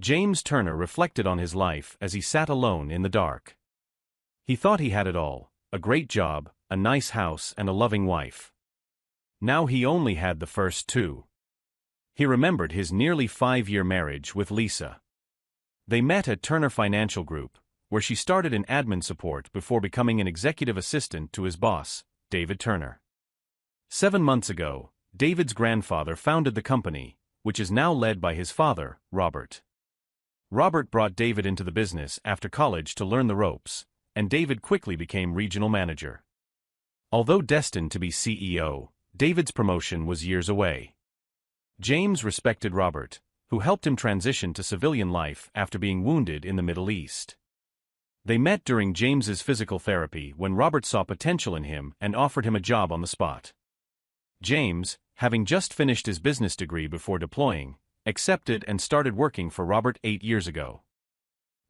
James Turner reflected on his life as he sat alone in the dark. He thought he had it all, a great job, a nice house and a loving wife. Now he only had the first two. He remembered his nearly 5-year marriage with Lisa. They met at Turner Financial Group, where she started in admin support before becoming an executive assistant to his boss, David Turner. 7 months ago, David's grandfather founded the company, which is now led by his father, Robert. Robert brought David into the business after college to learn the ropes, and David quickly became regional manager. Although destined to be CEO, David's promotion was years away. James respected Robert, who helped him transition to civilian life after being wounded in the Middle East. They met during James's physical therapy when Robert saw potential in him and offered him a job on the spot. James, having just finished his business degree before deploying, accepted and started working for Robert 8 years ago.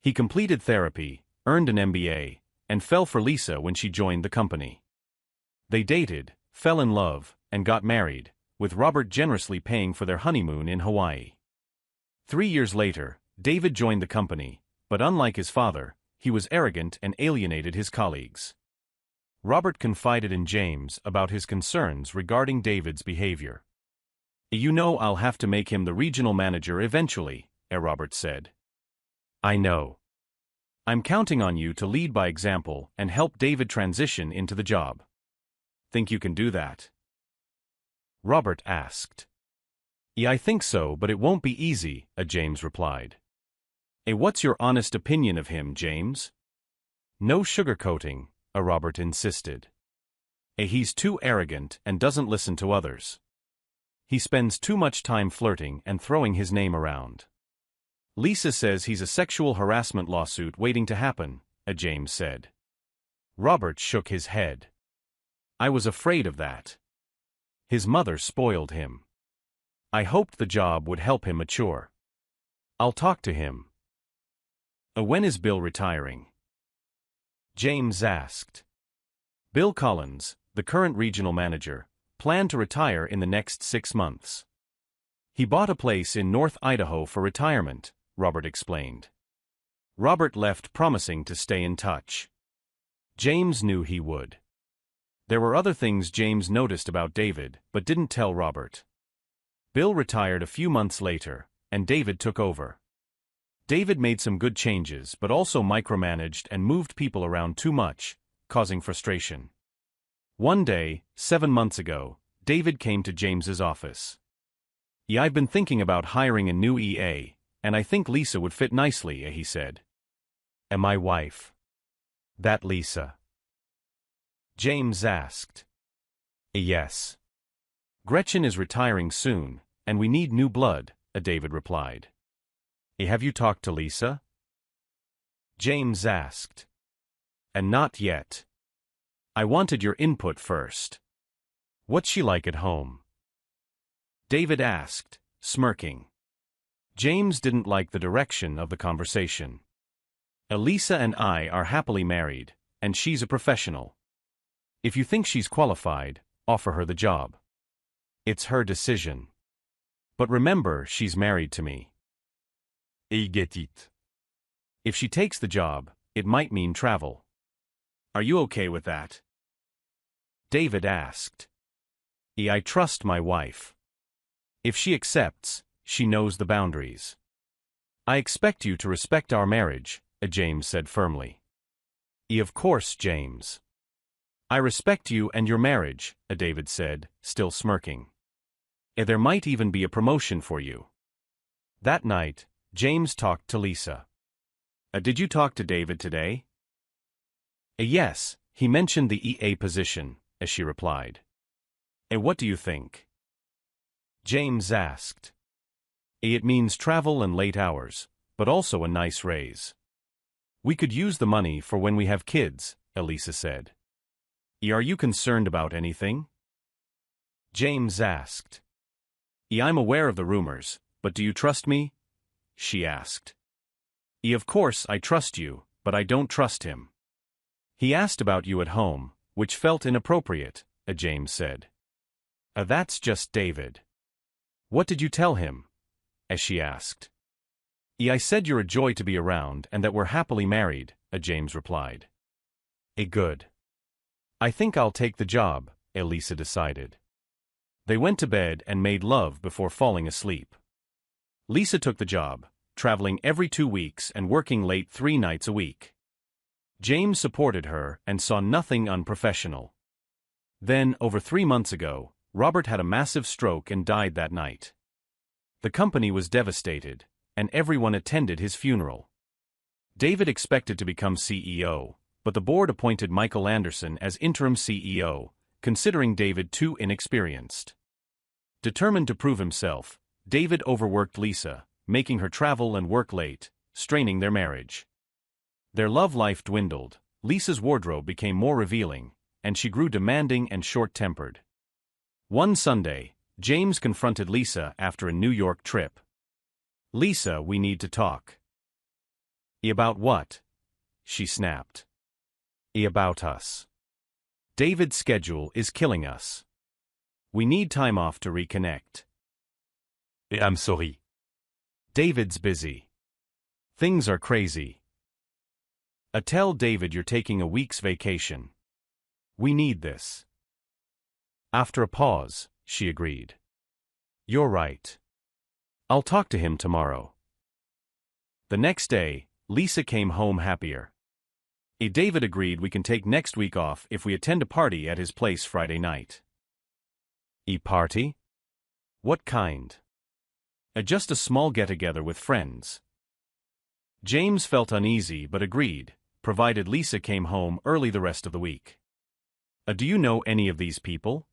He completed therapy, earned an MBA, and fell for Lisa when she joined the company. They dated, fell in love, and got married, with Robert generously paying for their honeymoon in Hawaii. 3 years later, David joined the company, but unlike his father, he was arrogant and alienated his colleagues. Robert confided in James about his concerns regarding David's behavior. "You know I'll have to make him the regional manager eventually," Robert said. "I know. I'm counting on you to lead by example and help David transition into the job. Think you can do that?" Robert asked. "Yeah, I think so, but it won't be easy," James replied. What's your honest opinion of him, James?" "No sugarcoating," Robert insisted. "He's too arrogant and doesn't listen to others. He spends too much time flirting and throwing his name around. Lisa says he's a sexual harassment lawsuit waiting to happen," James said. Robert shook his head. "I was afraid of that. His mother spoiled him. I hoped the job would help him mature. I'll talk to him." "When is Bill retiring?" James asked. Bill Collins, the current regional manager, planned to retire in the next 6 months. "He bought a place in North Idaho for retirement," Robert explained. Robert left promising to stay in touch. James knew he would. There were other things James noticed about David, but didn't tell Robert. Bill retired a few months later, and David took over. David made some good changes but also micromanaged and moved people around too much, causing frustration. One day, 7 months ago, David came to James's office. "Yeah, I've been thinking about hiring a new EA, and I think Lisa would fit nicely," he said. "And my wife? That Lisa?" James asked. "Yes. Gretchen is retiring soon, and we need new blood," David replied. "Have you talked to Lisa?" James asked. "And not yet. I wanted your input first. What's she like at home?" David asked, smirking. James didn't like the direction of the conversation. "Lisa and I are happily married, and she's a professional. If you think she's qualified, offer her the job. It's her decision. But remember, she's married to me. I get it. If she takes the job, it might mean travel. Are you okay with that?" David asked. "I trust my wife. If she accepts, she knows the boundaries. I expect you to respect our marriage," James said firmly. "Of course, James. I respect you and your marriage," David said, still smirking. "There might even be a promotion for you." That night, James talked to Lisa. "Did you talk to David today?" "Yes, he mentioned the EA position," she replied. "What do you think?" James asked. "It means travel and late hours, but also a nice raise. We could use the money for when we have kids," Lisa said. "Are you concerned about anything?" James asked. "I'm aware of the rumors, but do you trust me?" she asked. "Of course I trust you, but I don't trust him. He asked about you at home, which felt inappropriate," James said. "That's just David." "What did you tell him?" she asked. I said you're a joy to be around and that we're happily married, James replied. Good. I think I'll take the job, Lisa decided. They went to bed and made love before falling asleep. Lisa took the job, traveling every 2 weeks and working late 3 nights a week. James supported her and saw nothing unprofessional. Then, over 3 months ago, Robert had a massive stroke and died that night. The company was devastated, and everyone attended his funeral. David expected to become CEO, but the board appointed Michael Anderson as interim CEO, considering David too inexperienced. Determined to prove himself, David overworked Lisa, making her travel and work late, straining their marriage. Their love life dwindled, Lisa's wardrobe became more revealing, and she grew demanding and short-tempered. One Sunday, James confronted Lisa after a New York trip. "Lisa, we need to talk." "About what?" she snapped. "About us. David's schedule is killing us. We need time off to reconnect." "I'm sorry. David's busy. Things are crazy." Tell David you're taking a week's vacation. We need this." After a pause, she agreed. "You're right. I'll talk to him tomorrow." The next day, Lisa came home happier. David agreed we can take next week off if we attend a party at his place Friday night." Party? What kind?" Just a small get-together with friends." James felt uneasy but agreed, provided Lisa came home early the rest of the week. Do you know any of these people?"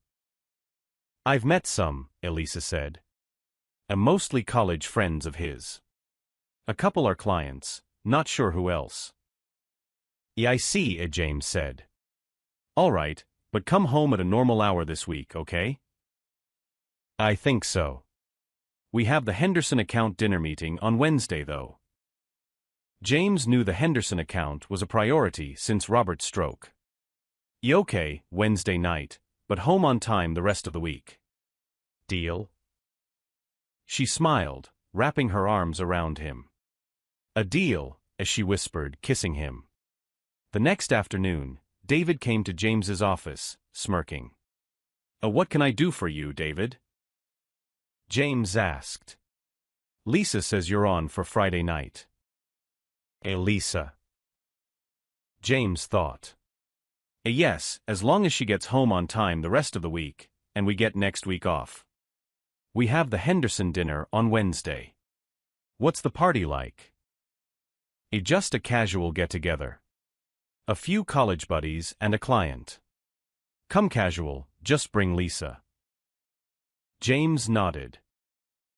"I've met some," Lisa said. Mostly college friends of his. A couple are clients, not sure who else." "I see," James said. "All right, but come home at a normal hour this week, okay?" "I think so. We have the Henderson account dinner meeting on Wednesday, though." James knew the Henderson account was a priority since Robert's stroke. "Okay, Wednesday night, but home on time the rest of the week. Deal?" She smiled, wrapping her arms around him. "A deal," as she whispered, kissing him. The next afternoon, David came to James's office, smirking. What can I do for you, David?" James asked. "Lisa says you're on for Friday night." Lisa. James thought. Yes, as long as she gets home on time the rest of the week, and we get next week off. We have the Henderson dinner on Wednesday." "What's the party like?" Just a casual get-together. A few college buddies and a client." "Come casual, just bring Lisa." James nodded.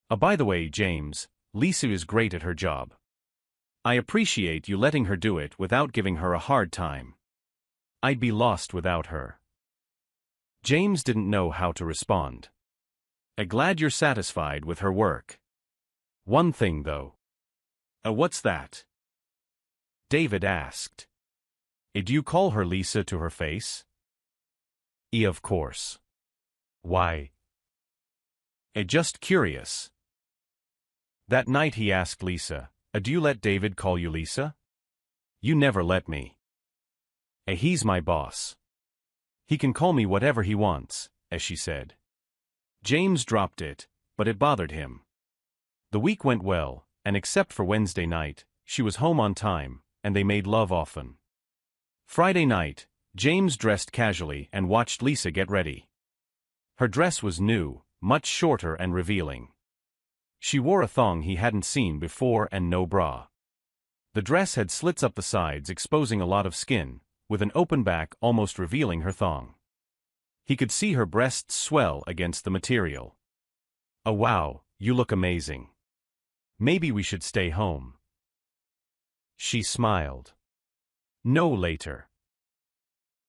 By the way, James, Lisa is great at her job. I appreciate you letting her do it without giving her a hard time. I'd be lost without her." James didn't know how to respond. Glad you're satisfied with her work. One thing, though." What's that?" David asked. Do you call her Lisa to her face?" Of course. Why?" Just curious." That night he asked Lisa, do you let David call you Lisa?" "You never let me." He's my boss. He can call me whatever he wants," as she said. James dropped it, but it bothered him. The week went well, and except for Wednesday night, she was home on time, and they made love often. Friday night, James dressed casually and watched Lisa get ready. Her dress was new, much shorter and revealing. She wore a thong he hadn't seen before and no bra. The dress had slits up the sides exposing a lot of skin, with an open back almost revealing her thong. He could see her breasts swell against the material. "Oh wow, you look amazing. Maybe we should stay home." She smiled. "No, later."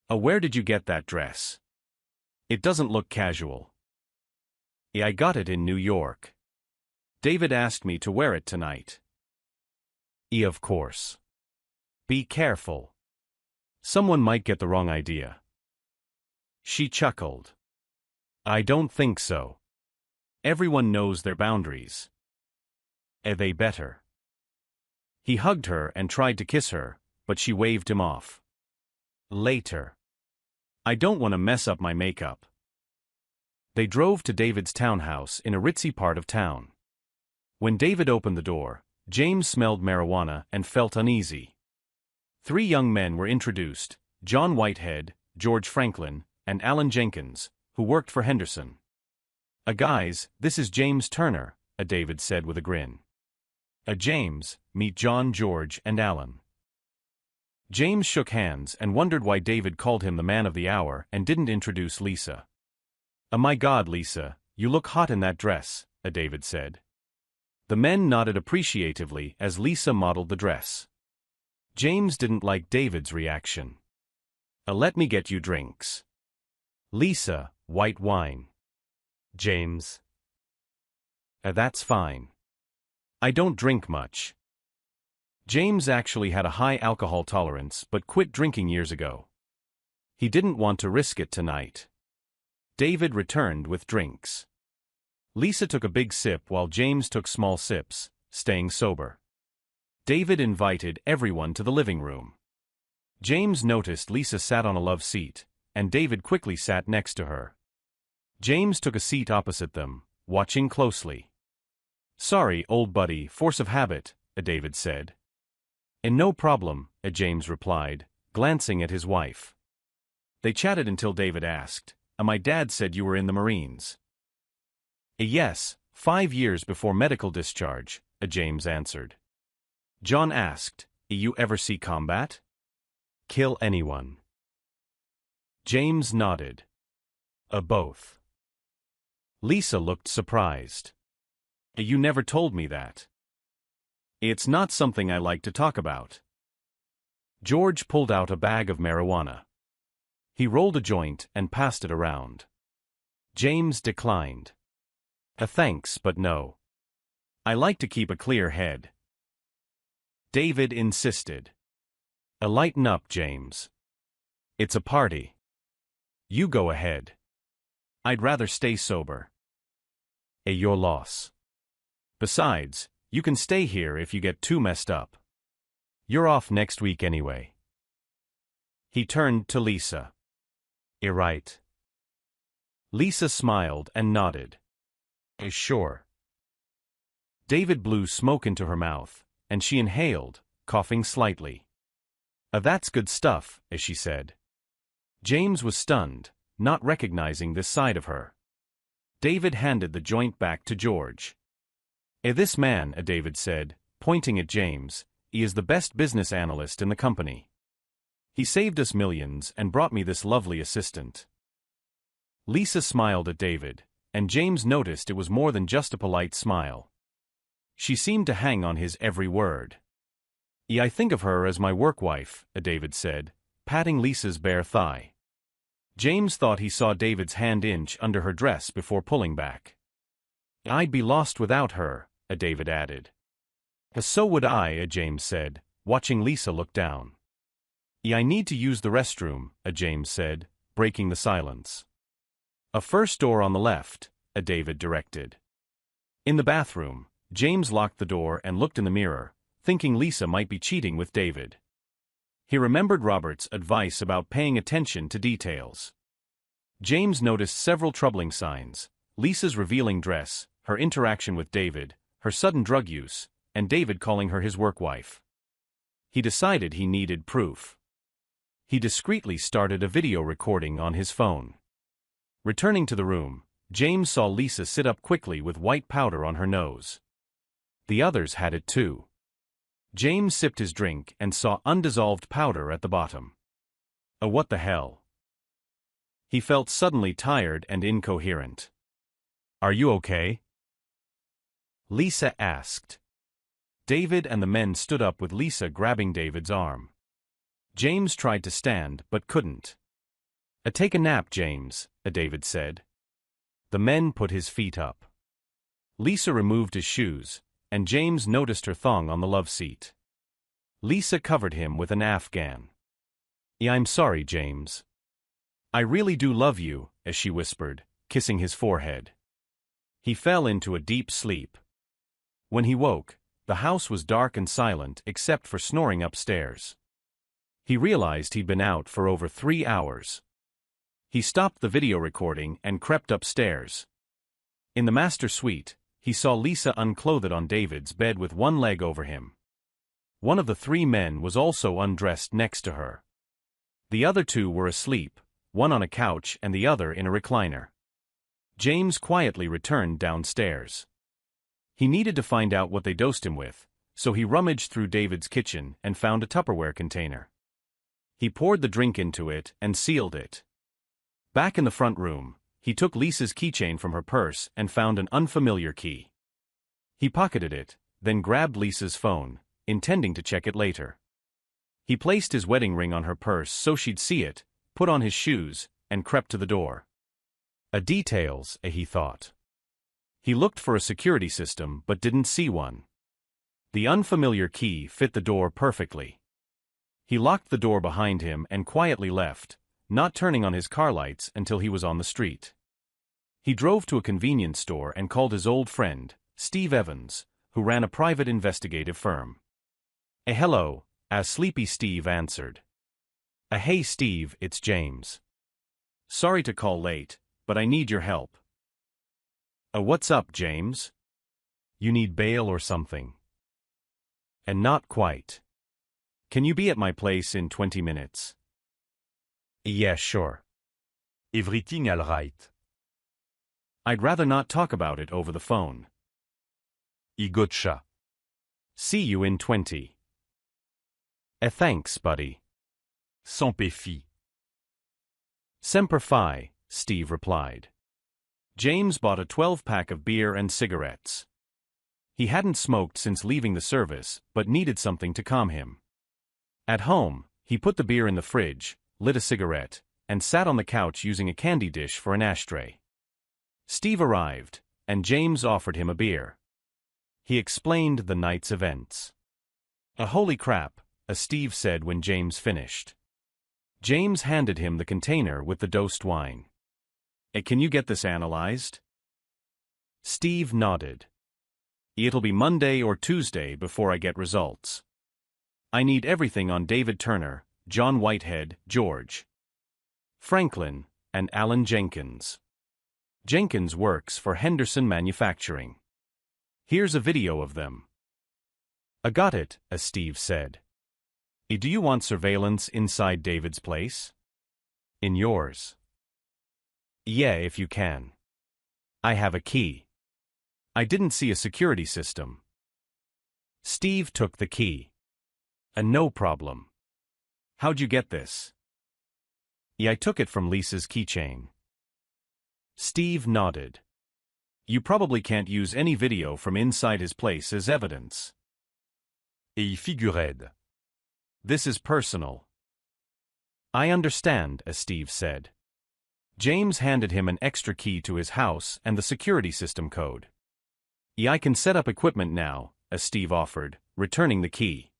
Where did you get that dress? It doesn't look casual." I got it in New York. David asked me to wear it tonight." Of course. Be careful. Someone might get the wrong idea." She chuckled. "I don't think so. Everyone knows their boundaries." They better. He hugged her and tried to kiss her, but she waved him off. Later. I don't want to mess up my makeup. They drove to David's townhouse in a ritzy part of town. When David opened the door, James smelled marijuana and felt uneasy. 3 young men were introduced, John Whitehead, George Franklin, and Alan Jenkins, who worked for Henderson. Guys, this is James Turner, David said with a grin. James, meet John, George, and Alan. James shook hands and wondered why David called him the man of the hour and didn't introduce Lisa. My God, Lisa, you look hot in that dress, David said. The men nodded appreciatively as Lisa modeled the dress. James didn't like David's reaction. Let me get you drinks. Lisa, white wine. James. That's fine. I don't drink much. James actually had a high alcohol tolerance but quit drinking years ago. He didn't want to risk it tonight. David returned with drinks. Lisa took a big sip while James took small sips, staying sober. David invited everyone to the living room. James noticed Lisa sat on a love seat, and David quickly sat next to her. James took a seat opposite them, watching closely. Sorry, old buddy, force of habit, David said. And no problem, James replied, glancing at his wife. They chatted until David asked, my dad said you were in the Marines. Yes, 5 years before medical discharge, James answered. John asked, you ever see combat? Kill anyone? James nodded. Both. Lisa looked surprised. You never told me that. It's not something I like to talk about. George pulled out a bag of marijuana. He rolled a joint and passed it around. James declined. Thanks, but no. I like to keep a clear head. David insisted. Lighten up, James. It's a party. You go ahead. I'd rather stay sober. Your loss. Besides, you can stay here if you get too messed up. You're off next week anyway. He turned to Lisa. You're right. Lisa smiled and nodded. Sure. David blew smoke into her mouth, and she inhaled, coughing slightly. That's good stuff, as she said. James was stunned, not recognizing this side of her. David handed the joint back to George. This man, David said, pointing at James, he is the best business analyst in the company. He saved us millions and brought me this lovely assistant. Lisa smiled at David, and James noticed it was more than just a polite smile. She seemed to hang on his every word. I think of her as my work wife, David said, patting Lisa's bare thigh. James thought he saw David's hand inch under her dress before pulling back. I'd be lost without her, David added. So would I, James said, watching Lisa look down. I need to use the restroom, James said, breaking the silence. A first door on the left, David directed. In the bathroom, James locked the door and looked in the mirror, thinking Lisa might be cheating with David. He remembered Robert's advice about paying attention to details. James noticed several troubling signs: Lisa's revealing dress, her interaction with David, her sudden drug use, and David calling her his work wife. He decided he needed proof. He discreetly started a video recording on his phone. Returning to the room, James saw Lisa sit up quickly with white powder on her nose. The others had it too. James sipped his drink and saw undissolved powder at the bottom. What the hell? He felt suddenly tired and incoherent. Are you okay? Lisa asked. David and the men stood up with Lisa grabbing David's arm. James tried to stand but couldn't. Take a nap, James, David said. The men put his feet up. Lisa removed his shoes, and James noticed her thong on the love seat. Lisa covered him with an Afghan. I'm sorry, James. I really do love you, as she whispered, kissing his forehead. He fell into a deep sleep. When he woke, The house was dark and silent except for snoring upstairs. He realized he'd been out for over 3 hours. He stopped the video recording and crept upstairs. In the master suite, he saw Lisa unclothed on David's bed with one leg over him. One of the 3 men was also undressed next to her. The other 2 were asleep, one on a couch and the other in a recliner. James quietly returned downstairs. He needed to find out what they dosed him with, so he rummaged through David's kitchen and found a Tupperware container. He poured the drink into it and sealed it. Back in the front room, he took Lisa's keychain from her purse and found an unfamiliar key. He pocketed it, then grabbed Lisa's phone, intending to check it later. He placed his wedding ring on her purse so she'd see it, put on his shoes, and crept to the door. Details, he thought. He looked for a security system but didn't see one. The unfamiliar key fit the door perfectly. He locked the door behind him and quietly left, not turning on his car lights until he was on the street. He drove to a convenience store and called his old friend, Steve Evans, who ran a private investigative firm. Hello, sleepy Steve answered. Hey Steve, it's James. Sorry to call late, but I need your help. What's up, James? You need bail or something? And not quite. Can you be at my place in 20 minutes? Yeah, sure. Everything all right? I'd rather not talk about it over the phone. I gotcha. See you in 20. Thanks, buddy. Semper Fi. Semper Fi, Steve replied. James bought a 12-pack of beer and cigarettes. He hadn't smoked since leaving the service, but needed something to calm him. At home, he put the beer in the fridge, lit a cigarette, and sat on the couch using a candy dish for an ashtray. Steve arrived, and James offered him a beer. He explained the night's events. Holy crap, Steve said when James finished. James handed him the container with the dosed wine. Can you get this analyzed? Steve nodded. It'll be Monday or Tuesday before I get results. I need everything on David Turner, John Whitehead, George Franklin, and Alan Jenkins. Jenkins works for Henderson Manufacturing. Here's a video of them. I got it, as Steve said. Do you want surveillance inside David's place? In yours? Yeah, if you can. I have a key. I didn't see a security system. Steve took the key. No problem. How'd you get this? Yeah, I took it from Lisa's keychain. Steve nodded. You probably can't use any video from inside his place as evidence. Et figured. This is personal. I understand, as Steve said. James handed him an extra key to his house and the security system code. Yeah, I can set up equipment now, as Steve offered, returning the key.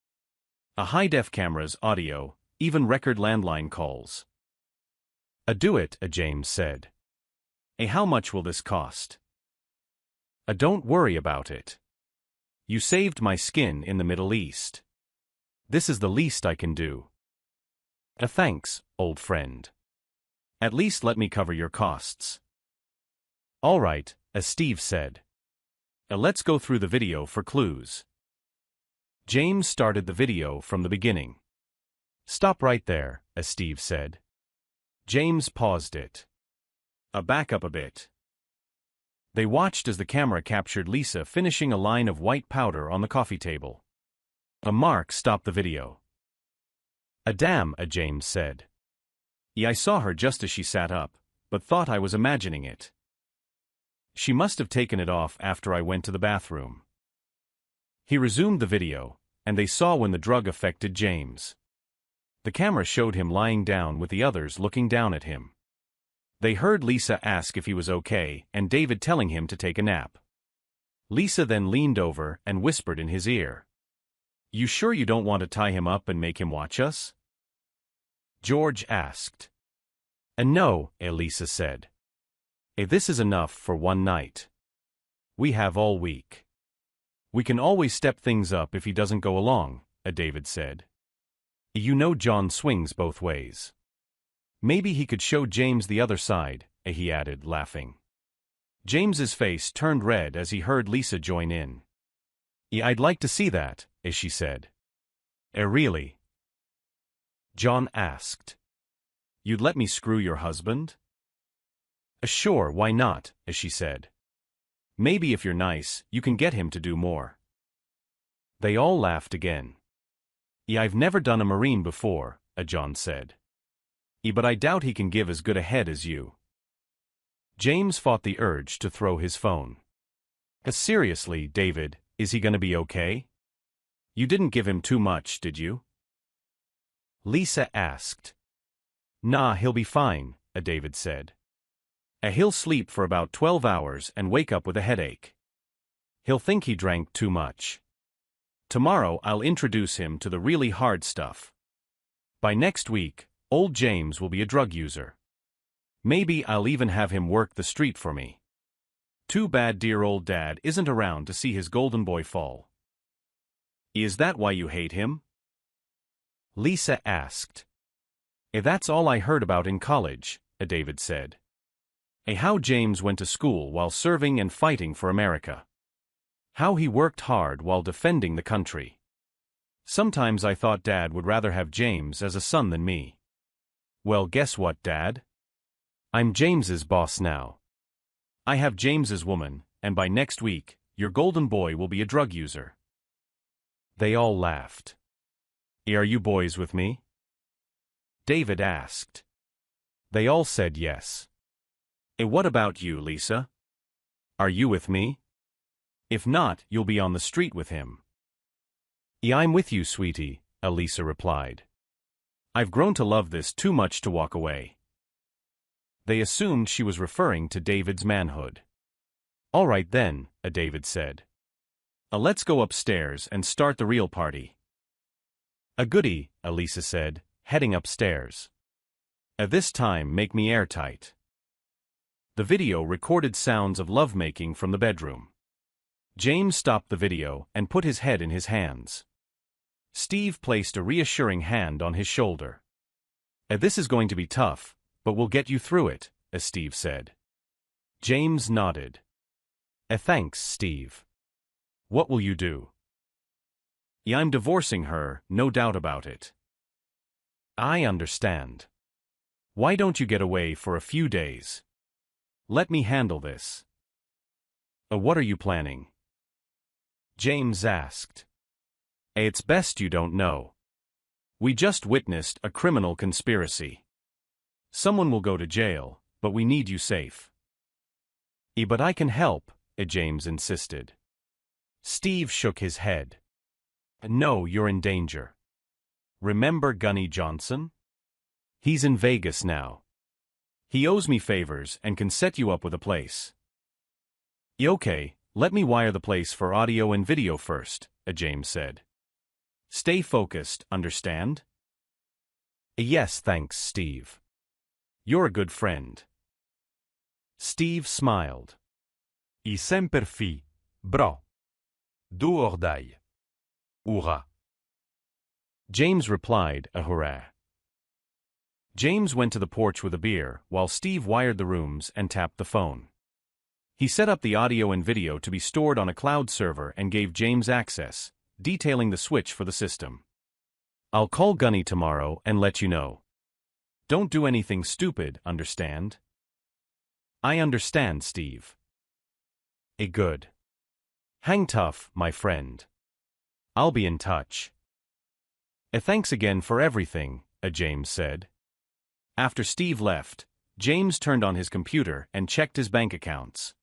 A high-def cameras, audio, even record landline calls. Do it, James said. How much will this cost? Don't worry about it. You saved my skin in the Middle East. This is the least I can do. Thanks, old friend. At least let me cover your costs. All right, as Steve said. Let's go through the video for clues. James started the video from the beginning. Stop right there, as Steve said. James paused it. Back up a bit. They watched as the camera captured Lisa finishing a line of white powder on the coffee table. Mark stopped the video. Damn, James said. Yeah, I saw her just as she sat up, but thought I was imagining it. She must have taken it off after I went to the bathroom. He resumed the video, and they saw when the drug affected James. The camera showed him lying down with the others looking down at him. They heard Lisa ask if he was okay and David telling him to take a nap. Lisa then leaned over and whispered in his ear. You sure you don't want to tie him up and make him watch us? George asked. No, Lisa said. This is enough for one night. We have all week. We can always step things up if he doesn't go along, David said. You know John swings both ways. Maybe he could show James the other side, he added, laughing. James's face turned red as he heard Lisa join in. I'd like to see that, she said. Really? John asked. You'd let me screw your husband? Sure, why not, she said. Maybe if you're nice, you can get him to do more. They all laughed again. I've never done a Marine before, John said. But I doubt he can give as good a head as you. James fought the urge to throw his phone. Seriously, David, is he gonna be okay? You didn't give him too much, did you? Lisa asked. Nah, he'll be fine, David said. He'll sleep for about 12 hours and wake up with a headache. He'll think he drank too much. Tomorrow I'll introduce him to the really hard stuff. By next week, old James will be a drug user. Maybe I'll even have him work the street for me. Too bad dear old Dad isn't around to see his golden boy fall. Is that why you hate him? Lisa asked. That's all I heard about in college, David said. How James went to school while serving and fighting for America. How he worked hard while defending the country. Sometimes I thought Dad would rather have James as a son than me. Well, guess what, Dad? I'm James's boss now. I have James's woman, and by next week, your golden boy will be a drug user. They all laughed. Are you boys with me? David asked. They all said yes. What about you, Lisa? Are you with me? If not, you'll be on the street with him. I'm with you, sweetie, Lisa replied. I've grown to love this too much to walk away. They assumed she was referring to David's manhood. All right then, David said. Let's go upstairs and start the real party. A goodie, Lisa said, heading upstairs. This time make me airtight. The video recorded sounds of lovemaking from the bedroom. James stopped the video and put his head in his hands. Steve placed a reassuring hand on his shoulder. This is going to be tough, but we'll get you through it, Steve said. James nodded. Thanks, Steve. What will you do? I'm divorcing her, no doubt about it. I understand. Why don't you get away for a few days? Let me handle this. What are you planning? James asked. It's best you don't know. We just witnessed a criminal conspiracy. Someone will go to jail, but we need you safe. But I can help, James insisted. Steve shook his head. No, you're in danger. Remember Gunny Johnson? He's in Vegas now. He owes me favors and can set you up with a place. Okay, let me wire the place for audio and video first, James said. Stay focused, understand? Yes, thanks, Steve. You're a good friend. Steve smiled. I semper fi, bro. Do or die. Hurrah. James replied a hurrah. James went to the porch with a beer while Steve wired the rooms and tapped the phone. He set up the audio and video to be stored on a cloud server and gave James access, detailing the switch for the system. I'll call Gunny tomorrow and let you know. Don't do anything stupid, understand? I understand, Steve. Good. Hang tough, my friend. I'll be in touch. Thanks again for everything, James said. After Steve left, James turned on his computer and checked his bank accounts.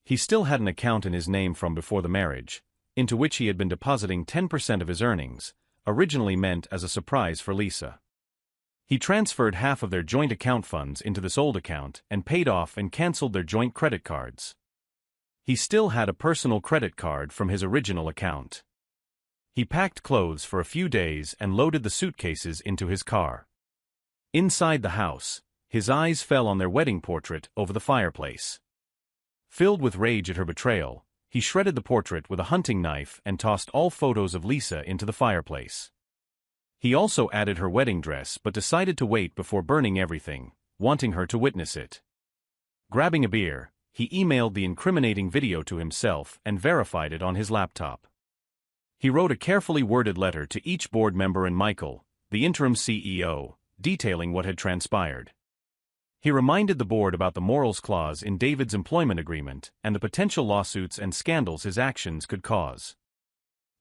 He still had an account in his name from before the marriage, into which he had been depositing 10% of his earnings, originally meant as a surprise for Lisa. He transferred half of their joint account funds into this old account and paid off and canceled their joint credit cards. He still had a personal credit card from his original account. He packed clothes for a few days and loaded the suitcases into his car. Inside the house, his eyes fell on their wedding portrait over the fireplace. Filled with rage at her betrayal, He shredded the portrait with a hunting knife and tossed all photos of Lisa into the fireplace. He also added her wedding dress but decided to wait before burning everything, wanting her to witness it. Grabbing a beer, he emailed the incriminating video to himself and verified it on his laptop. He wrote a carefully worded letter to each board member and Michael, the interim CEO, detailing what had transpired. He reminded the board about the morals clause in David's employment agreement and the potential lawsuits and scandals his actions could cause.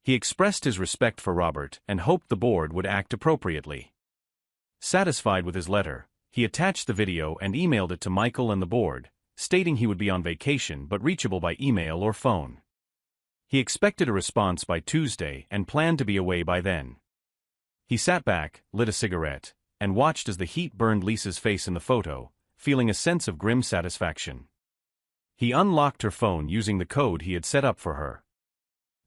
He expressed his respect for Robert and hoped the board would act appropriately. Satisfied with his letter, he attached the video and emailed it to Michael and the board, stating he would be on vacation but reachable by email or phone. He expected a response by Tuesday and planned to be away by then. He sat back, lit a cigarette, and watched as the heat burned Lisa's face in the photo, feeling a sense of grim satisfaction. He unlocked her phone using the code he had set up for her.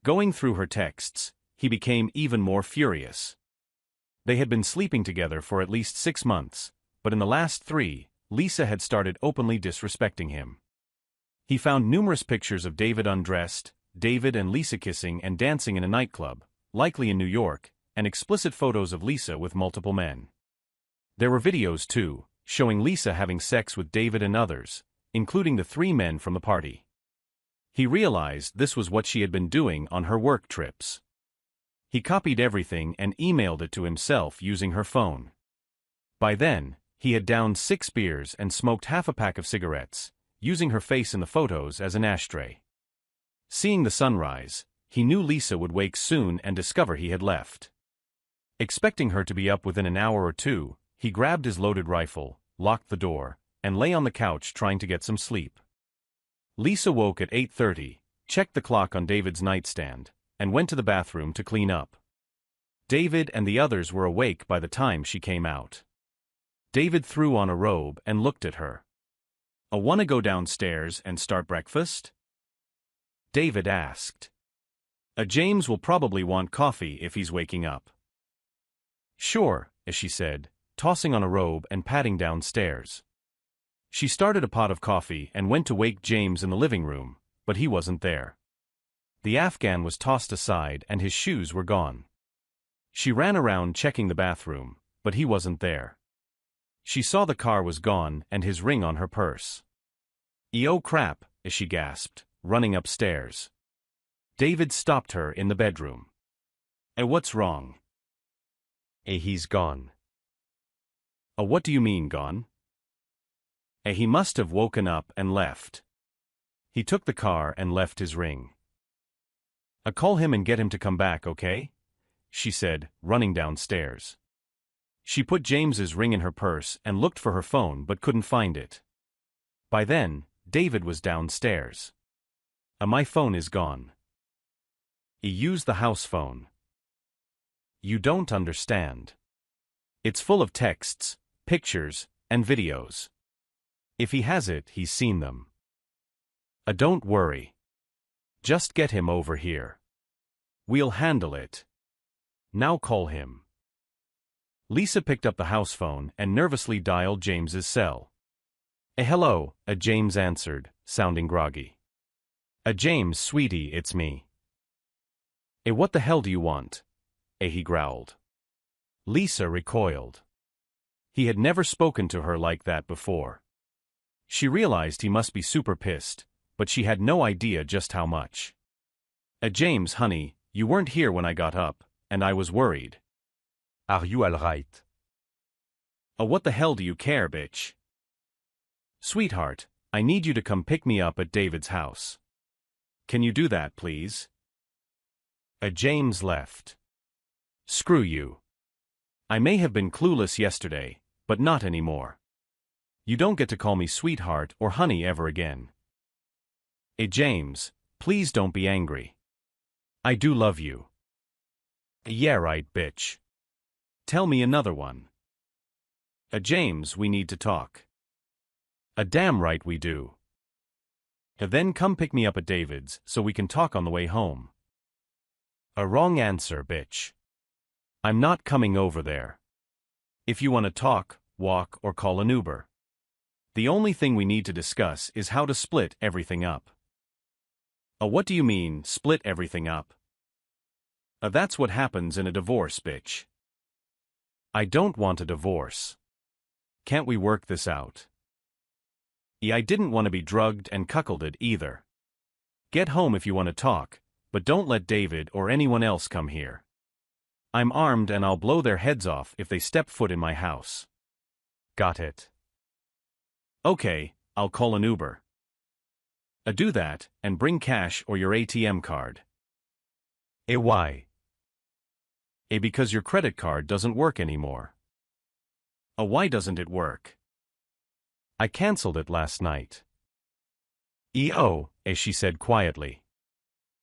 Going through her texts, he became even more furious. They had been sleeping together for at least 6 months, but in the last 3, Lisa had started openly disrespecting him. He found numerous pictures of David undressed, David and Lisa kissing and dancing in a nightclub, likely in New York, and explicit photos of Lisa with multiple men. There were videos, too, showing Lisa having sex with David and others, including the 3 men from the party. He realized this was what she had been doing on her work trips. He copied everything and emailed it to himself using her phone. By then, he had downed 6 beers and smoked half a pack of cigarettes, using her face in the photos as an ashtray. Seeing the sunrise, he knew Lisa would wake soon and discover he had left. Expecting her to be up within an hour or 2, he grabbed his loaded rifle, locked the door, and lay on the couch trying to get some sleep. Lisa woke at 8:30, checked the clock on David's nightstand, and went to the bathroom to clean up. David and the others were awake by the time she came out. David threw on a robe and looked at her. "Wanna go downstairs and start breakfast?" David asked. "James will probably want coffee if he's waking up." "Sure," as she said, tossing on a robe and padding downstairs. She started a pot of coffee and went to wake James in the living room, but he wasn't there. The Afghan was tossed aside and his shoes were gone. She ran around checking the bathroom, but he wasn't there. She saw the car was gone and his ring on her purse. "Oh crap," as she gasped, running upstairs. David stopped her in the bedroom. What's wrong?" He's gone." What do you mean gone?" He must have woken up and left. He took the car and left his ring." Call him and get him to come back, okay?" she said, running downstairs. She put James's ring in her purse and looked for her phone but couldn't find it. By then, David was downstairs. My phone is gone." Use the house phone." "You don't understand. It's full of texts, pictures, and videos. If he has it, he's seen them. Don't worry. Just get him over here. We'll handle it. Now call him." Lisa picked up the house phone and nervously dialed James's cell. Hello," James answered, sounding groggy. "James, sweetie, it's me." What the hell do you want?" he growled. Lisa recoiled. He had never spoken to her like that before. She realized he must be super pissed, but she had no idea just how much. James, honey, you weren't here when I got up, and I was worried." "Are you all right?" What the hell do you care, bitch?" "Sweetheart, I need you to come pick me up at David's house. Can you do that, please?" James left. "Screw you. I may have been clueless yesterday, but not anymore. You don't get to call me sweetheart or honey ever again." James, please don't be angry. I do love you." "Yeah right, bitch. Tell me another one." James, we need to talk." Damn right we do." Then come pick me up at David's so we can talk on the way home." Wrong answer, bitch. I'm not coming over there. If you want to talk, walk, or call an Uber. The only thing we need to discuss is how to split everything up." What do you mean, split everything up? That's what happens in a divorce, bitch. I don't want a divorce. Can't we work this out? I didn't want to be drugged and cuckolded either. Get home if you want to talk, but don't let David or anyone else come here. I'm armed and I'll blow their heads off if they step foot in my house. Got it. Okay, I'll call an Uber. Do that, and bring cash or your ATM card. Why? Because your credit card doesn't work anymore. Why doesn't it work? I cancelled it last night. As she said quietly.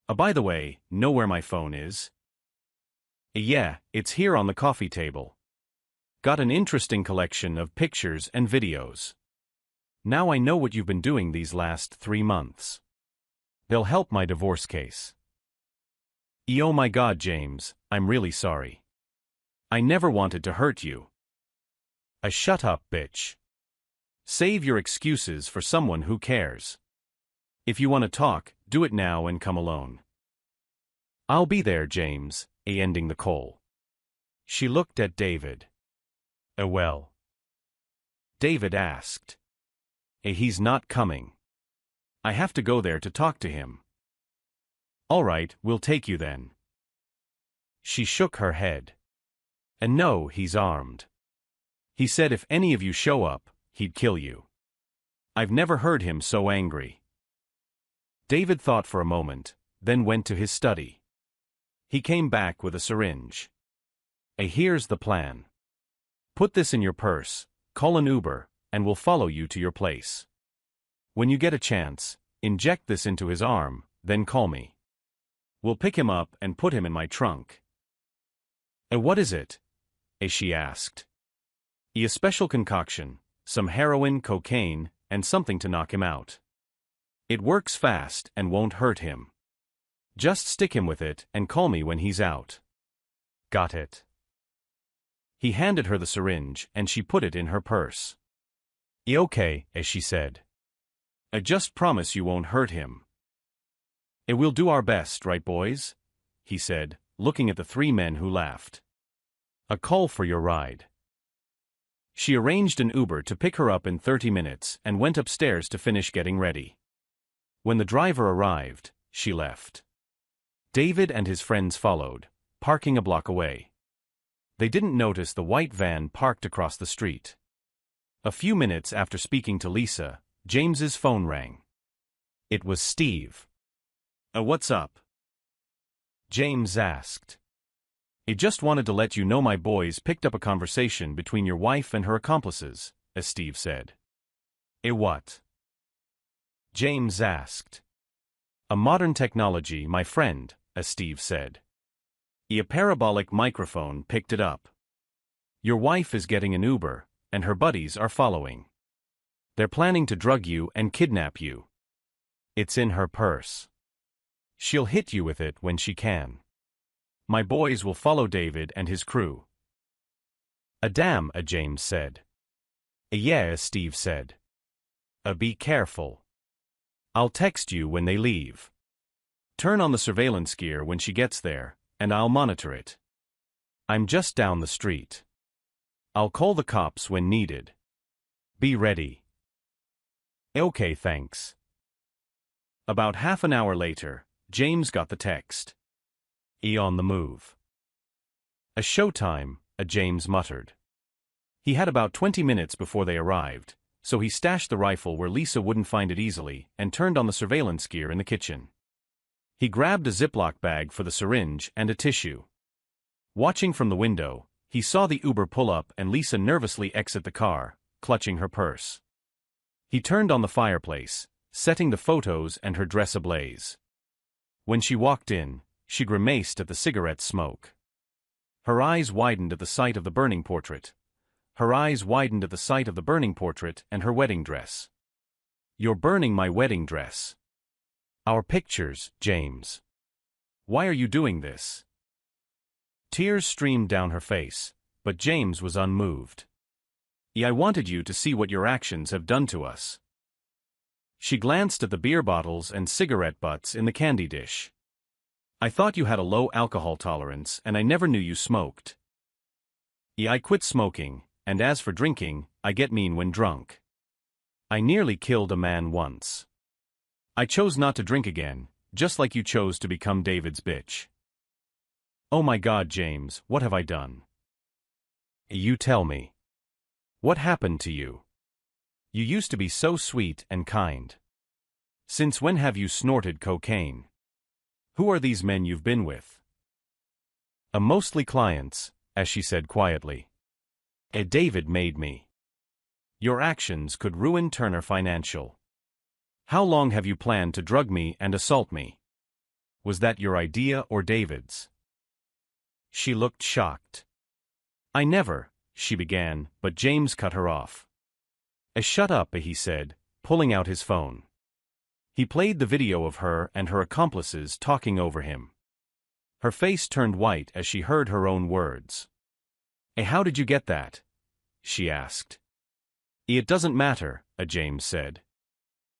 By the way, know where my phone is? Yeah, it's here on the coffee table. Got an interesting collection of pictures and videos. Now I know what you've been doing these last 3 months. They'll help my divorce case. Oh my God, James, I'm really sorry. I never wanted to hurt you. Shut up, bitch. Save your excuses for someone who cares. If you want to talk, do it now and come alone. I'll be there, James, ending the call. She looked at David. Well? David asked. He's not coming. I have to go there to talk to him. All right, we'll take you then. She shook her head. No, he's armed. He said if any of you show up, he'd kill you. I've never heard him so angry. David thought for a moment, then went to his study. He came back with a syringe. Here's the plan. Put this in your purse, call an Uber, and we'll follow you to your place. When you get a chance, inject this into his arm, then call me. We'll pick him up and put him in my trunk. What is it? She asked. A special concoction, some heroin, cocaine, and something to knock him out. It works fast and won't hurt him. Just stick him with it and call me when he's out. Got it. He handed her the syringe and she put it in her purse. Okay, as she said. Just promise you won't hurt him. We'll do our best, right boys? He said, looking at the 3 men who laughed. A call for your ride. She arranged an Uber to pick her up in 30 minutes and went upstairs to finish getting ready. When the driver arrived, she left. David and his friends followed, parking a block away. They didn't notice the white van parked across the street. A few minutes after speaking to Lisa, James's phone rang. It was Steve. What's up? James asked. I just wanted to let you know my boys picked up a conversation between your wife and her accomplices, as Steve said. What? James asked. A modern technology, my friend, as Steve said. A parabolic microphone picked it up. Your wife is getting an Uber, and her buddies are following. They're planning to drug you and kidnap you. It's in her purse. She'll hit you with it when she can. My boys will follow David and his crew. Damn, James said. Yeah, Steve said. Be careful. I'll text you when they leave. Turn on the surveillance gear when she gets there, and I'll monitor it. I'm just down the street. I'll call the cops when needed. Be ready. Okay, thanks. About half an hour later, James got the text. On the move. A showtime, James muttered. He had about 20 minutes before they arrived, so he stashed the rifle where Lisa wouldn't find it easily and turned on the surveillance gear in the kitchen. He grabbed a Ziploc bag for the syringe and a tissue. Watching from the window, he saw the Uber pull up and Lisa nervously exit the car, clutching her purse. He turned on the fireplace, setting the photos and her dress ablaze. When she walked in, she grimaced at the cigarette smoke. Her eyes widened at the sight of the burning portrait. Her eyes widened at the sight of the burning portrait and her wedding dress. You're burning my wedding dress. Our pictures, James. Why are you doing this? Tears streamed down her face, but James was unmoved. I wanted you to see what your actions have done to us. She glanced at the beer bottles and cigarette butts in the candy dish. I thought you had a low alcohol tolerance and I never knew you smoked. Yeah, I quit smoking, and as for drinking, I get mean when drunk. I nearly killed a man once. I chose not to drink again, just like you chose to become David's bitch. Oh my God, James, what have I done? You tell me. What happened to you? You used to be so sweet and kind. Since when have you snorted cocaine? Who are these men you've been with? Mostly clients, as she said quietly. David made me. Your actions could ruin Turner Financial. How long have you planned to drug me and assault me? Was that your idea or David's? She looked shocked. I never, she began, but James cut her off. Shut up, he said, pulling out his phone. He played the video of her and her accomplices talking over him. Her face turned white as she heard her own words. How did you get that? She asked. It doesn't matter, James said.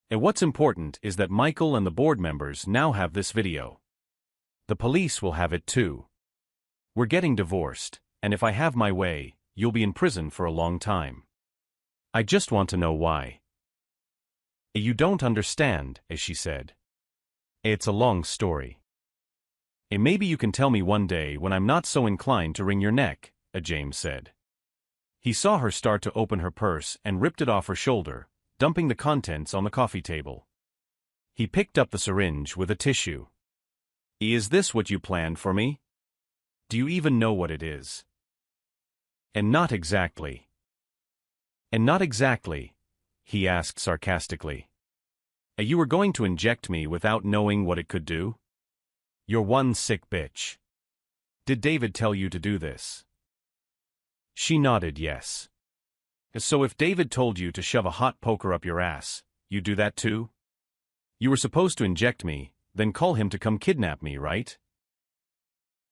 What's important is that Michael and the board members now have this video. The police will have it too. We're getting divorced, and if I have my way, you'll be in prison for a long time. I just want to know why. You don't understand, she said. It's a long story. Maybe you can tell me one day when I'm not so inclined to wring your neck, James said. He saw her start to open her purse and ripped it off her shoulder, dumping the contents on the coffee table. He picked up the syringe with a tissue. Is this what you planned for me? Do you even know what it is? And not exactly. And not exactly, he asked sarcastically. You were going to inject me without knowing what it could do? You're one sick bitch. Did David tell you to do this? She nodded yes. So if David told you to shove a hot poker up your ass, you'd do that too? You were supposed to inject me, then call him to come kidnap me, right?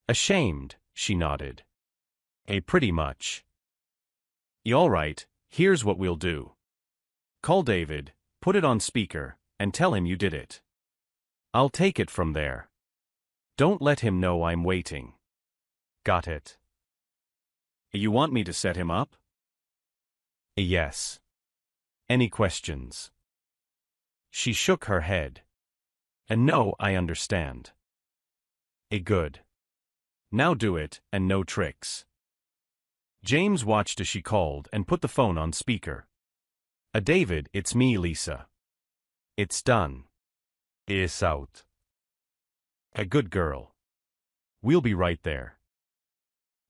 Ashamed, she nodded. Pretty much. All right, here's what we'll do. Call David, put it on speaker, and tell him you did it. I'll take it from there. Don't let him know I'm waiting. Got it? You want me to set him up? Yes. Any questions? She shook her head. No, I understand. Good. Now do it, and no tricks. James watched as she called and put the phone on speaker. David, it's me, Lisa. It's done. It's out. A good girl. We'll be right there.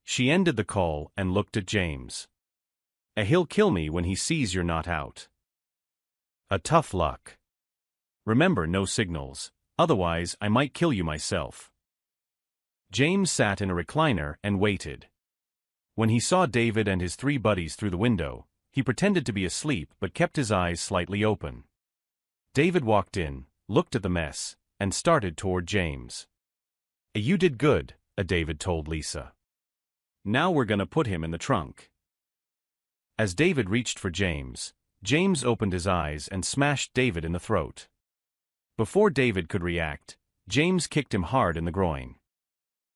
She ended the call and looked at James. He'll kill me when he sees you're not out. Tough luck. Remember, no signals, otherwise I might kill you myself. James sat in a recliner and waited. When he saw David and his three buddies through the window, he pretended to be asleep but kept his eyes slightly open. David walked in, looked at the mess, and started toward James. You did good, David told Lisa. Now we're gonna put him in the trunk. As David reached for James, James opened his eyes and smashed David in the throat. Before David could react, James kicked him hard in the groin.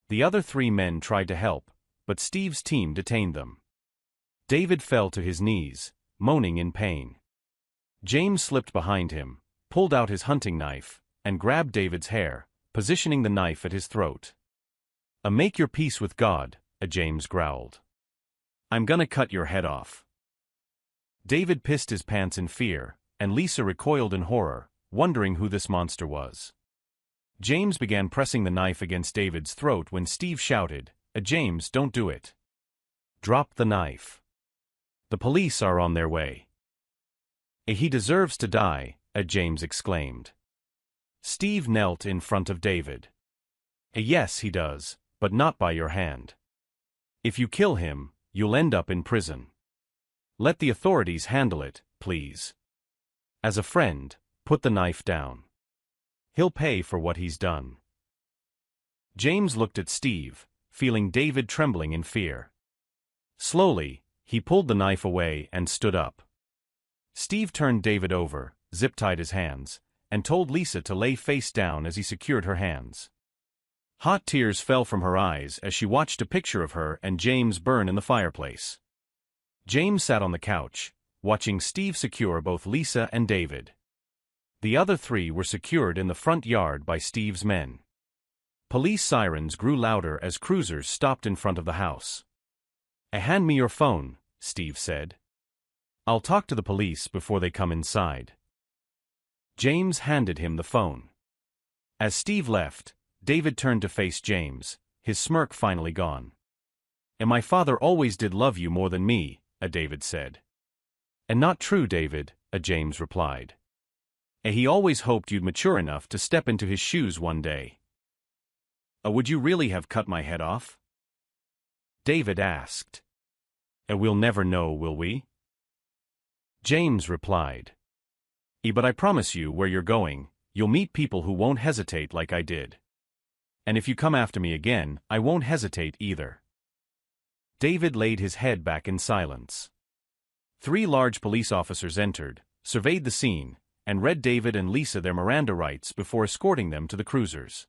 The other three men tried to help, but Steve's team detained them. David fell to his knees, moaning in pain. James slipped behind him, pulled out his hunting knife, and grabbed David's hair, positioning the knife at his throat. Make your peace with God, James growled. I'm gonna cut your head off. David pissed his pants in fear, and Lisa recoiled in horror, wondering who this monster was. James began pressing the knife against David's throat when Steve shouted, James, don't do it. Drop the knife. The police are on their way. He deserves to die, James exclaimed. Steve knelt in front of David. Yes, he does, but not by your hand. If you kill him, you'll end up in prison. Let the authorities handle it, please. As a friend, put the knife down. He'll pay for what he's done. James looked at Steve, feeling David trembling in fear. Slowly, he pulled the knife away and stood up. Steve turned David over, zip-tied his hands, and told Lisa to lay face down as he secured her hands. Hot tears fell from her eyes as she watched a picture of her and James burn in the fireplace. James sat on the couch, watching Steve secure both Lisa and David. The other three were secured in the front yard by Steve's men. Police sirens grew louder as cruisers stopped in front of the house. "Hand me your phone," Steve said. "I'll talk to the police before they come inside." James handed him the phone. As Steve left, David turned to face James, his smirk finally gone. "And my father always did love you more than me," David said. "And not true, David," James replied. "He always hoped you'd mature enough to step into his shoes one day." "Would you really have cut my head off?" David asked. "We'll never know, will we?" James replied. "But I promise you, where you're going, you'll meet people who won't hesitate like I did. And if you come after me again, I won't hesitate either." David laid his head back in silence. 3 large police officers entered, surveyed the scene, and read David and Lisa their Miranda rights before escorting them to the cruisers.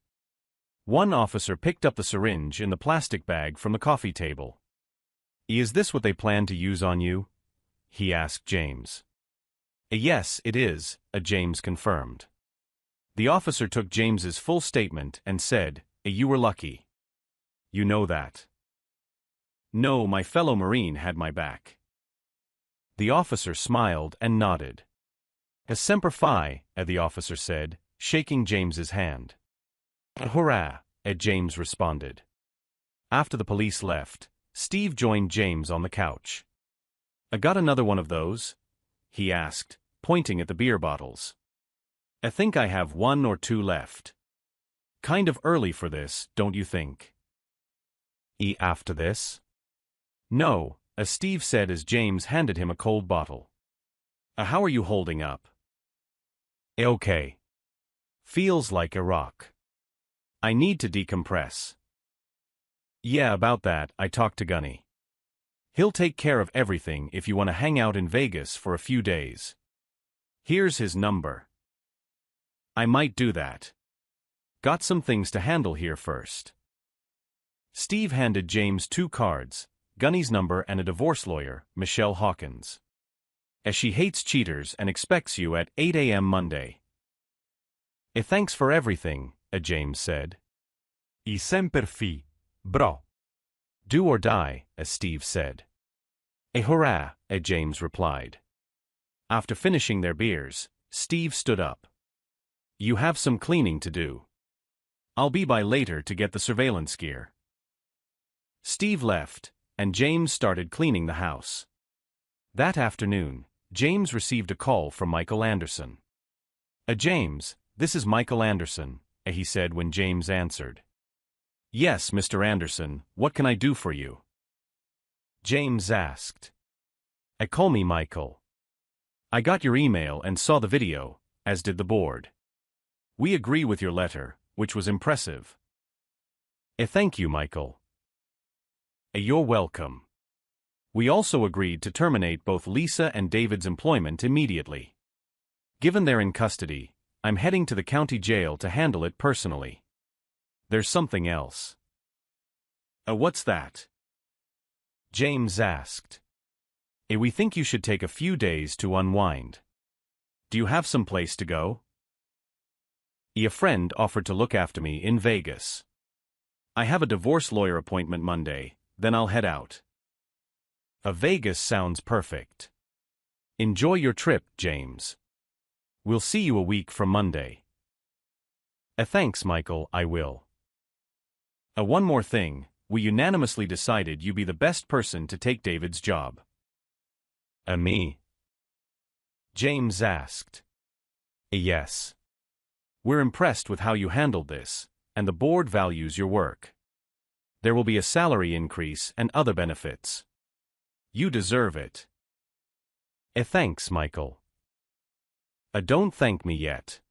One officer picked up the syringe in the plastic bag from the coffee table. "Is this what they plan to use on you?" he asked James. "Yes, it is," James confirmed. The officer took James's full statement and said, "You were lucky." "You know that?" "No, my fellow Marine had my back." The officer smiled and nodded. "Semper Fi," the officer said, shaking James's hand. "Hurrah," James responded. After the police left, Steve joined James on the couch. "I got another one of those?" he asked, pointing at the beer bottles. "I think I have 1 or 2 left. Kind of early for this, don't you think?" "After this?" "No," Steve said as James handed him a cold bottle. "How are you holding up?" "Okay. Feels like a rock. I need to decompress." "Yeah, about that, I talked to Gunny. He'll take care of everything if you want to hang out in Vegas for a few days. Here's his number." "I might do that. Got some things to handle here first." Steve handed James 2 cards, Gunny's number and a divorce lawyer, Michelle Hawkins. "As she hates cheaters and expects you at 8 a.m. Monday." Thanks for everything," James said. "Semper Fi, bro." "Do or die," Steve said. Hurrah," James replied. After finishing their beers, Steve stood up. "You have some cleaning to do. I'll be by later to get the surveillance gear." Steve left, and James started cleaning the house. That afternoon, James received a call from Michael Anderson. "James, this is Michael Anderson," he said when James answered. "Yes, Mr. Anderson, what can I do for you?" James asked. "Call me Michael. I got your email and saw the video, as did the board. We agree with your letter, which was impressive." Thank you, Michael." "You're welcome. We also agreed to terminate both Lisa and David's employment immediately. Given they're in custody, I'm heading to the county jail to handle it personally. There's something else." What's that?" James asked. We think you should take a few days to unwind. Do you have some place to go?" A friend offered to look after me in Vegas. I have a divorce lawyer appointment Monday, then I'll head out. Vegas sounds perfect. Enjoy your trip, James. We'll see you a week from Monday." Thanks, Michael, I will. One more thing, we unanimously decided you be the best person to take David's job." Me?" James asked. Yes. We're impressed with how you handled this, and the board values your work. There will be a salary increase and other benefits. You deserve it." Thanks, Michael. Don't thank me yet.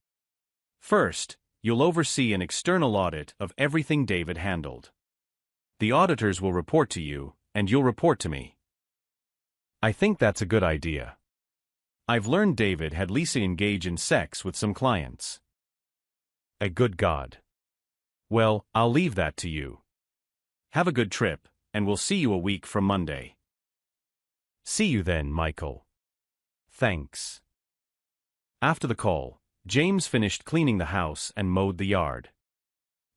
First, you'll oversee an external audit of everything David handled. The auditors will report to you, and you'll report to me. I think that's a good idea. I've learned David had Lisa engage in sex with some clients. A good God. Well, I'll leave that to you. Have a good trip, and we'll see you a week from Monday. See you then, Michael. Thanks. After the call, James finished cleaning the house and mowed the yard.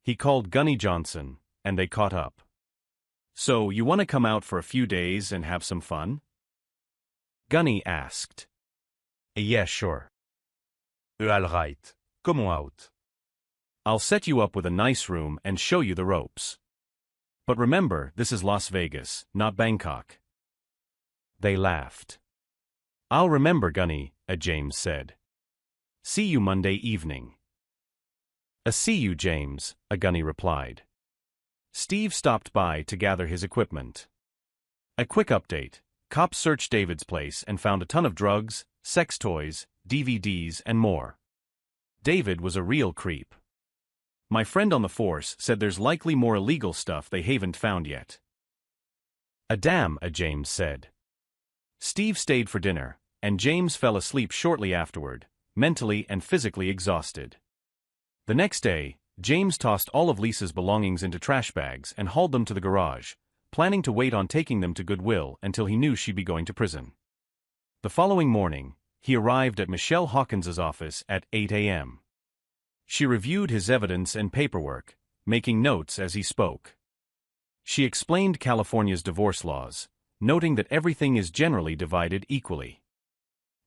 He called Gunny Johnson, and they caught up. So, you want to come out for a few days and have some fun? Gunny asked. Yeah, sure. All right. Come out. I'll set you up with a nice room and show you the ropes. But remember, this is Las Vegas, not Bangkok. They laughed. I'll remember, Gunny, James said. See you Monday evening. See you, James, Gunny replied. Steve stopped by to gather his equipment. A quick update. Cops searched David's place and found a ton of drugs, sex toys, DVDs, and more. David was a real creep. My friend on the force said there's likely more illegal stuff they haven't found yet. Damn, James said. Steve stayed for dinner, and James fell asleep shortly afterward, mentally and physically exhausted. The next day, James tossed all of Lisa's belongings into trash bags and hauled them to the garage, planning to wait on taking them to Goodwill until he knew she'd be going to prison. The following morning, he arrived at Michelle Hawkins's office at 8 a.m. She reviewed his evidence and paperwork, making notes as he spoke. She explained California's divorce laws, noting that everything is generally divided equally.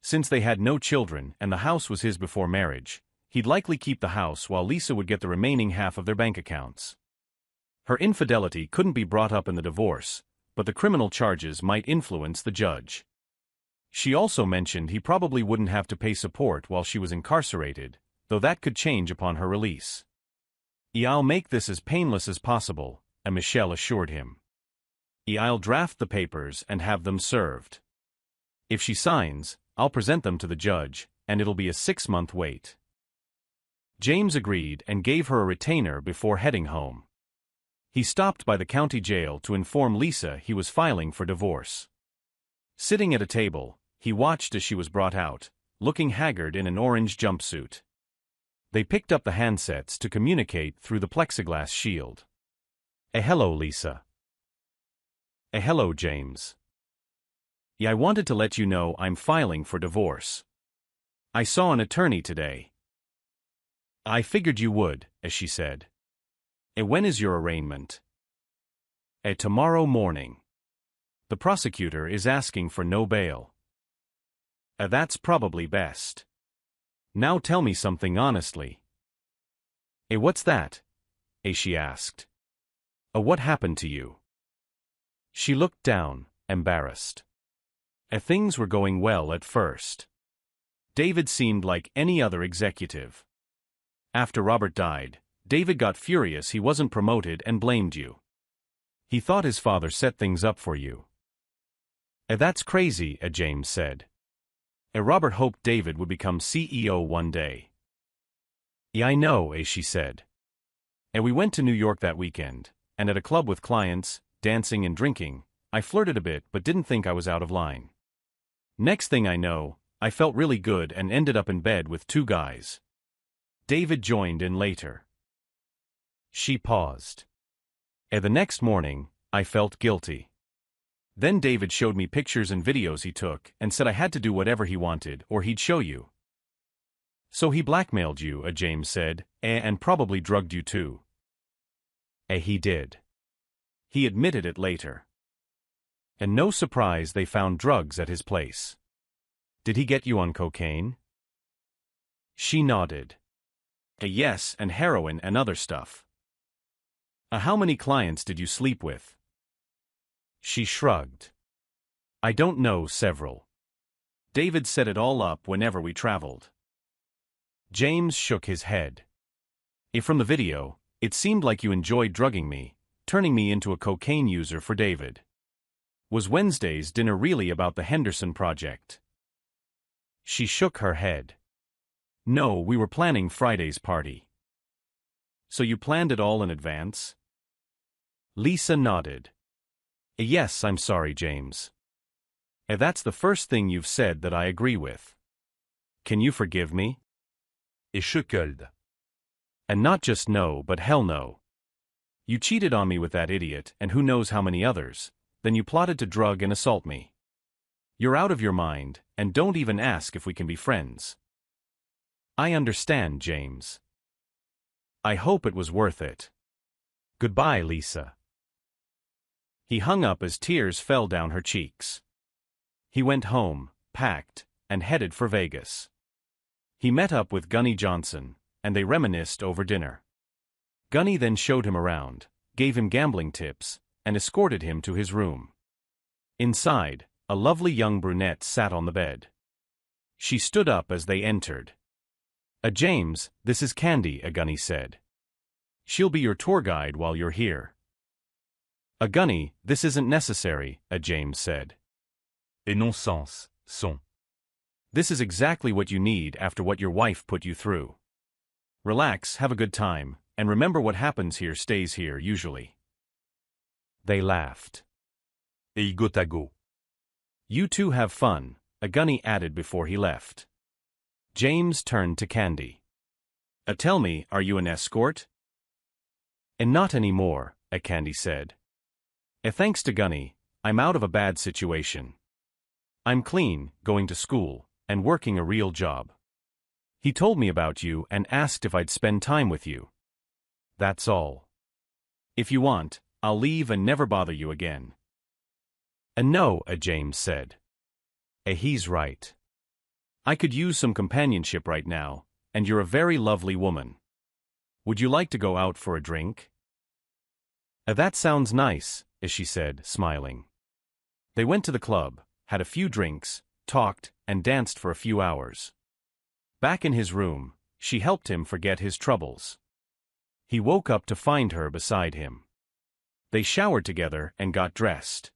Since they had no children and the house was his before marriage, he'd likely keep the house while Lisa would get the remaining half of their bank accounts. Her infidelity couldn't be brought up in the divorce, but the criminal charges might influence the judge. She also mentioned he probably wouldn't have to pay support while she was incarcerated, though that could change upon her release. I'll make this as painless as possible, Michelle assured him. I'll draft the papers and have them served. If she signs, I'll present them to the judge, and it'll be a 6-month wait. James agreed and gave her a retainer before heading home. He stopped by the county jail to inform Lisa he was filing for divorce. Sitting at a table, he watched as she was brought out, looking haggard in an orange jumpsuit. They picked up the handsets to communicate through the plexiglass shield. Hello, Lisa. Hello, James. I wanted to let you know I'm filing for divorce. I saw an attorney today. I figured you would, as she said. When is your arraignment? Tomorrow morning. The prosecutor is asking for no bail. That's probably best. Now tell me something honestly. What's that? She asked. What happened to you? She looked down, embarrassed. Things were going well at first. David seemed like any other executive. After Robert died, David got furious he wasn't promoted and blamed you. He thought his father set things up for you. That's crazy, James said. Robert hoped David would become CEO one day. I know, she said. We went to New York that weekend, and at a club with clients, dancing and drinking, I flirted a bit but didn't think I was out of line. Next thing I know, I felt really good and ended up in bed with 2 guys. David joined in later. She paused. The next morning, I felt guilty. Then David showed me pictures and videos he took and said I had to do whatever he wanted or he'd show you. So he blackmailed you, James said, and probably drugged you too. He did. He admitted it later. And no surprise they found drugs at his place. Did he get you on cocaine? She nodded. Yes, and heroin and other stuff. How many clients did you sleep with? She shrugged. I don't know, several. David set it all up whenever we traveled. James shook his head. From the video, it seemed like you enjoyed drugging me, turning me into a cocaine user for David. Was Wednesday's dinner really about the Henderson project? She shook her head. No, we were planning Friday's party. So you planned it all in advance? Lisa nodded. Yes, I'm sorry, James. That's the first thing you've said that I agree with. Can you forgive me? Et chuckled. And not just no, but hell no. You cheated on me with that idiot and who knows how many others, then you plotted to drug and assault me. You're out of your mind, and don't even ask if we can be friends. I understand, James. I hope it was worth it. Goodbye, Lisa. He hung up as tears fell down her cheeks. He went home, packed, and headed for Vegas. He met up with Gunny Johnson, and they reminisced over dinner. Gunny then showed him around, gave him gambling tips, and escorted him to his room. Inside, a lovely young brunette sat on the bed. She stood up as they entered. James, this is Candy, Gunny said. She'll be your tour guide while you're here. Gunny, this isn't necessary, James said. Et non sens, son. This is exactly what you need after what your wife put you through. Relax, have a good time, and remember what happens here stays here usually. They laughed. Et il got à go. You two have fun, Gunny added before he left. James turned to Candy. Tell me, are you an escort? And not anymore, Candy said. Thanks to Gunny, I'm out of a bad situation. I'm clean, going to school, and working a real job. He told me about you and asked if I'd spend time with you. That's all. If you want, I'll leave and never bother you again. No, James said. He's right. I could use some companionship right now, and you're a very lovely woman. Would you like to go out for a drink? That sounds nice, she said, smiling. They went to the club, had a few drinks, talked, and danced for a few hours. Back in his room, she helped him forget his troubles. He woke up to find her beside him. They showered together and got dressed.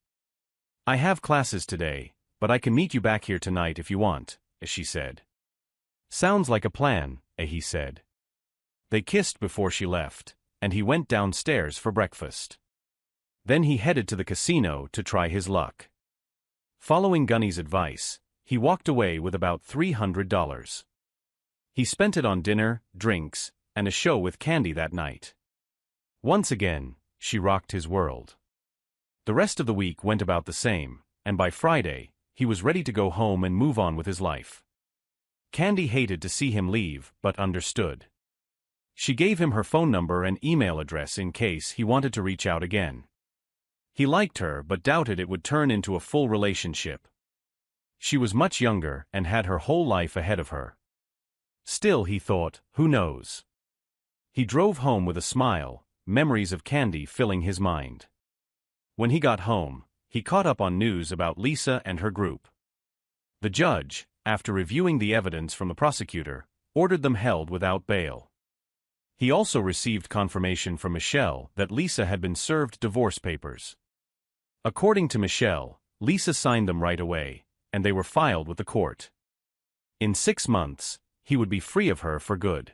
I have classes today, but I can meet you back here tonight if you want, she said. Sounds like a plan, he said. They kissed before she left, and he went downstairs for breakfast. Then he headed to the casino to try his luck. Following Gunny's advice, he walked away with about $300. He spent it on dinner, drinks, and a show with Candy that night. Once again, she rocked his world. The rest of the week went about the same, and by Friday, he was ready to go home and move on with his life. Candy hated to see him leave, but understood. She gave him her phone number and email address in case he wanted to reach out again. He liked her but doubted it would turn into a full relationship. She was much younger and had her whole life ahead of her. Still, he thought, who knows? He drove home with a smile, memories of Candy filling his mind. When he got home, he caught up on news about Lisa and her group. The judge, after reviewing the evidence from the prosecutor, ordered them held without bail. He also received confirmation from Michelle that Lisa had been served divorce papers. According to Michelle, Lisa signed them right away, and they were filed with the court. In 6 months, he would be free of her for good.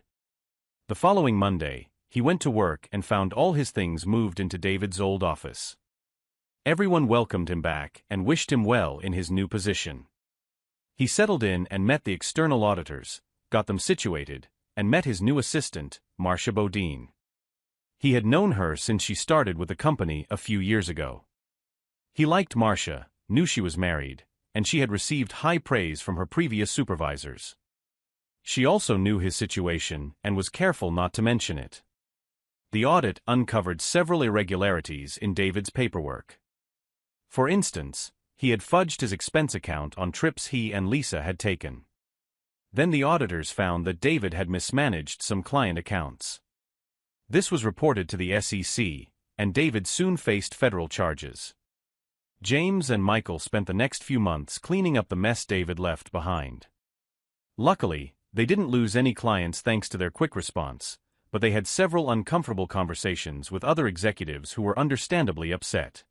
The following Monday, he went to work and found all his things moved into David's old office. Everyone welcomed him back and wished him well in his new position. He settled in and met the external auditors, got them situated, and met his new assistant, Marcia Bodine. He had known her since she started with the company a few years ago. He liked Marcia, knew she was married, and she had received high praise from her previous supervisors. She also knew his situation and was careful not to mention it. The audit uncovered several irregularities in David's paperwork. For instance, he had fudged his expense account on trips he and Lisa had taken. Then the auditors found that David had mismanaged some client accounts. This was reported to the SEC, and David soon faced federal charges. James and Michael spent the next few months cleaning up the mess David left behind. Luckily, they didn't lose any clients thanks to their quick response, but they had several uncomfortable conversations with other executives who were understandably upset.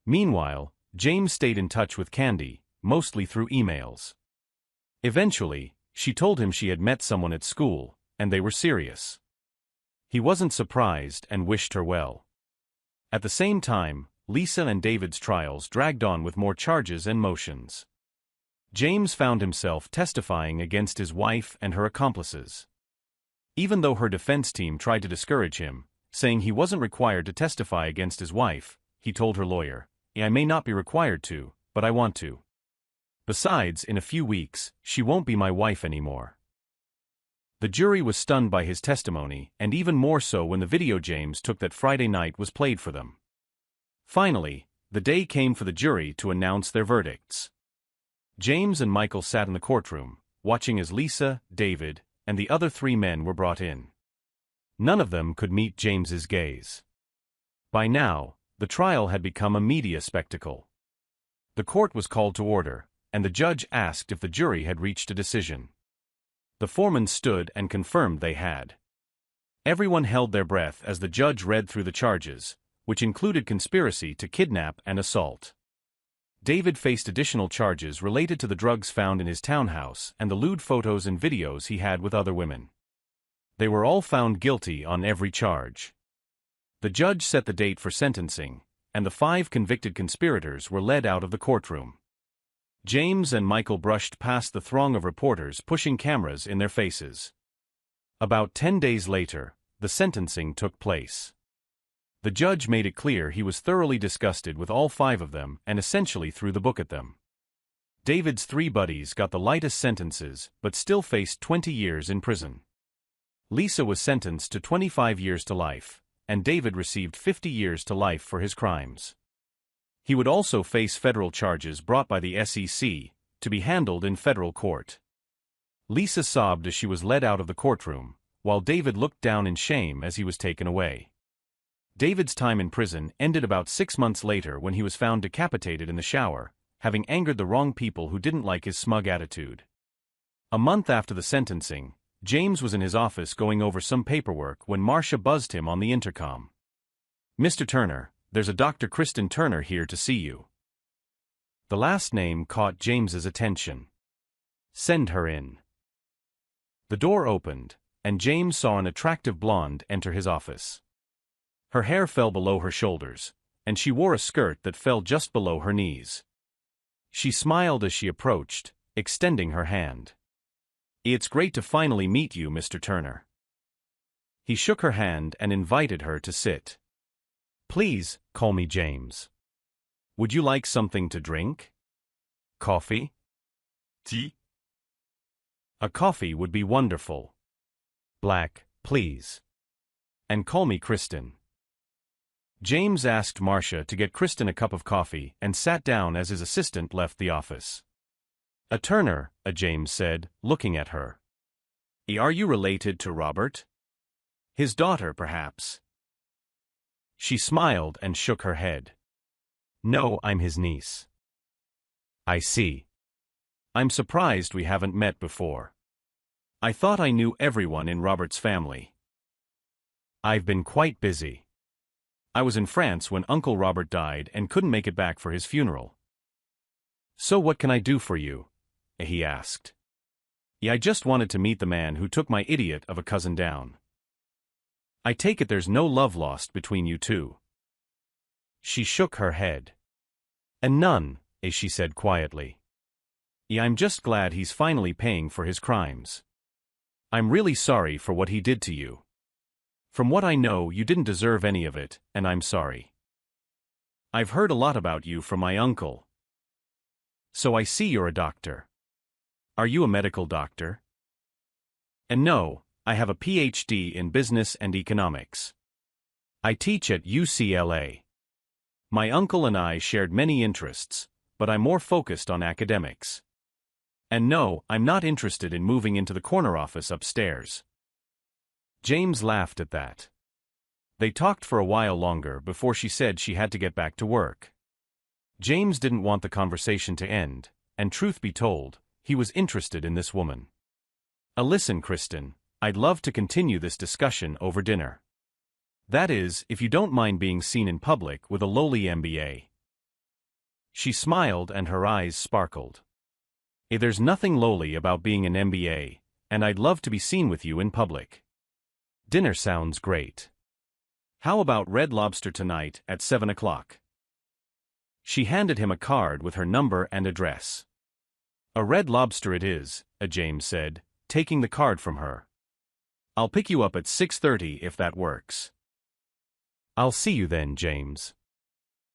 Meanwhile, James stayed in touch with Candy, mostly through emails. Eventually, she told him she had met someone at school, and they were serious. He wasn't surprised and wished her well. At the same time, Lisa and David's trials dragged on with more charges and motions. James found himself testifying against his wife and her accomplices. Even though her defense team tried to discourage him, saying he wasn't required to testify against his wife, he told her lawyer, "I may not be required to, but I want to. Besides, in a few weeks, she won't be my wife anymore." The jury was stunned by his testimony, and even more so when the video James took that Friday night was played for them. Finally, the day came for the jury to announce their verdicts. James and Michael sat in the courtroom, watching as Lisa, David, and the other 3 men were brought in. None of them could meet James's gaze. By now, the trial had become a media spectacle. The court was called to order, and the judge asked if the jury had reached a decision. The foreman stood and confirmed they had. Everyone held their breath as the judge read through the charges, which included conspiracy to kidnap and assault. David faced additional charges related to the drugs found in his townhouse and the lewd photos and videos he had with other women. They were all found guilty on every charge. The judge set the date for sentencing, and the 5 convicted conspirators were led out of the courtroom. James and Michael brushed past the throng of reporters pushing cameras in their faces. About 10 days later, the sentencing took place. The judge made it clear he was thoroughly disgusted with all 5 of them and essentially threw the book at them. David's 3 buddies got the lightest sentences but still faced 20 years in prison. Lisa was sentenced to 25 years to life, and David received 50 years to life for his crimes. He would also face federal charges brought by the SEC, to be handled in federal court. Lisa sobbed as she was led out of the courtroom, while David looked down in shame as he was taken away. David's time in prison ended about 6 months later when he was found decapitated in the shower, having angered the wrong people who didn't like his smug attitude. A month after the sentencing, James was in his office going over some paperwork when Marcia buzzed him on the intercom. "Mr. Turner, there's a Dr. Kristen Turner here to see you." The last name caught James's attention. "Send her in." The door opened, and James saw an attractive blonde enter his office. Her hair fell below her shoulders, and she wore a skirt that fell just below her knees. She smiled as she approached, extending her hand. "It's great to finally meet you, Mr. Turner." He shook her hand and invited her to sit. "Please, call me James. Would you like something to drink? Coffee? Tea? A coffee would be wonderful. Black, please. And call me Kristen." James asked Marcia to get Kristen a cup of coffee and sat down as his assistant left the office. "A Turner," James said, looking at her. "Are you related to Robert? His daughter, perhaps?" She smiled and shook her head. "No, I'm his niece." "I see. I'm surprised we haven't met before. I thought I knew everyone in Robert's family." "I've been quite busy. I was in France when Uncle Robert died and couldn't make it back for his funeral." "So what can I do for you?" he asked. "I just wanted to meet the man who took my idiot of a cousin down. I take it there's no love lost between you two." She shook her head. "And none," she said quietly. "I'm just glad he's finally paying for his crimes. I'm really sorry for what he did to you. From what I know, you didn't deserve any of it, and I'm sorry. I've heard a lot about you from my uncle. So I see you're a doctor. Are you a medical doctor?" "And no, I have a PhD in business and economics. I teach at UCLA. My uncle and I shared many interests, but I'm more focused on academics. And no, I'm not interested in moving into the corner office upstairs." James laughed at that. They talked for a while longer before she said she had to get back to work. James didn't want the conversation to end, and truth be told, he was interested in this woman. "Listen, Kristen, I'd love to continue this discussion over dinner. That is, if you don't mind being seen in public with a lowly MBA." She smiled and her eyes sparkled. "There's nothing lowly about being an MBA, and I'd love to be seen with you in public. Dinner sounds great. How about Red Lobster tonight at 7 o'clock? She handed him a card with her number and address. "A Red Lobster it is," James said, taking the card from her. "I'll pick you up at 6:30 if that works." "I'll see you then, James."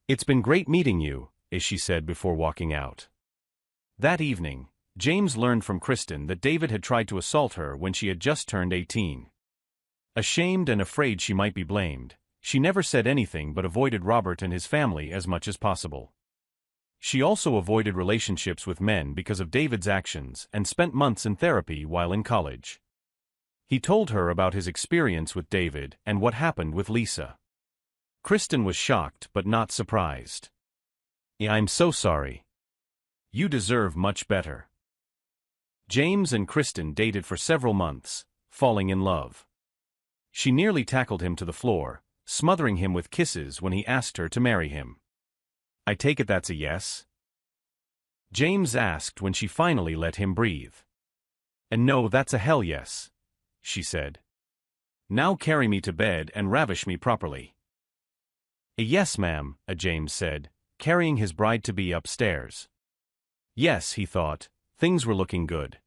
"It's been great meeting you," she said before walking out. That evening, James learned from Kristen that David had tried to assault her when she had just turned 18. Ashamed and afraid she might be blamed, she never said anything but avoided Robert and his family as much as possible. She also avoided relationships with men because of David's actions and spent months in therapy while in college. He told her about his experience with David and what happened with Lisa. Kristen was shocked but not surprised. "I'm so sorry. You deserve much better." James and Kristen dated for several months, falling in love. She nearly tackled him to the floor, smothering him with kisses when he asked her to marry him. "I take it that's a yes?" James asked when she finally let him breathe. "And no, that's a hell yes," she said. "Now carry me to bed and ravish me properly." "A yes, ma'am," James said, carrying his bride-to-be upstairs. Yes, he thought, things were looking good.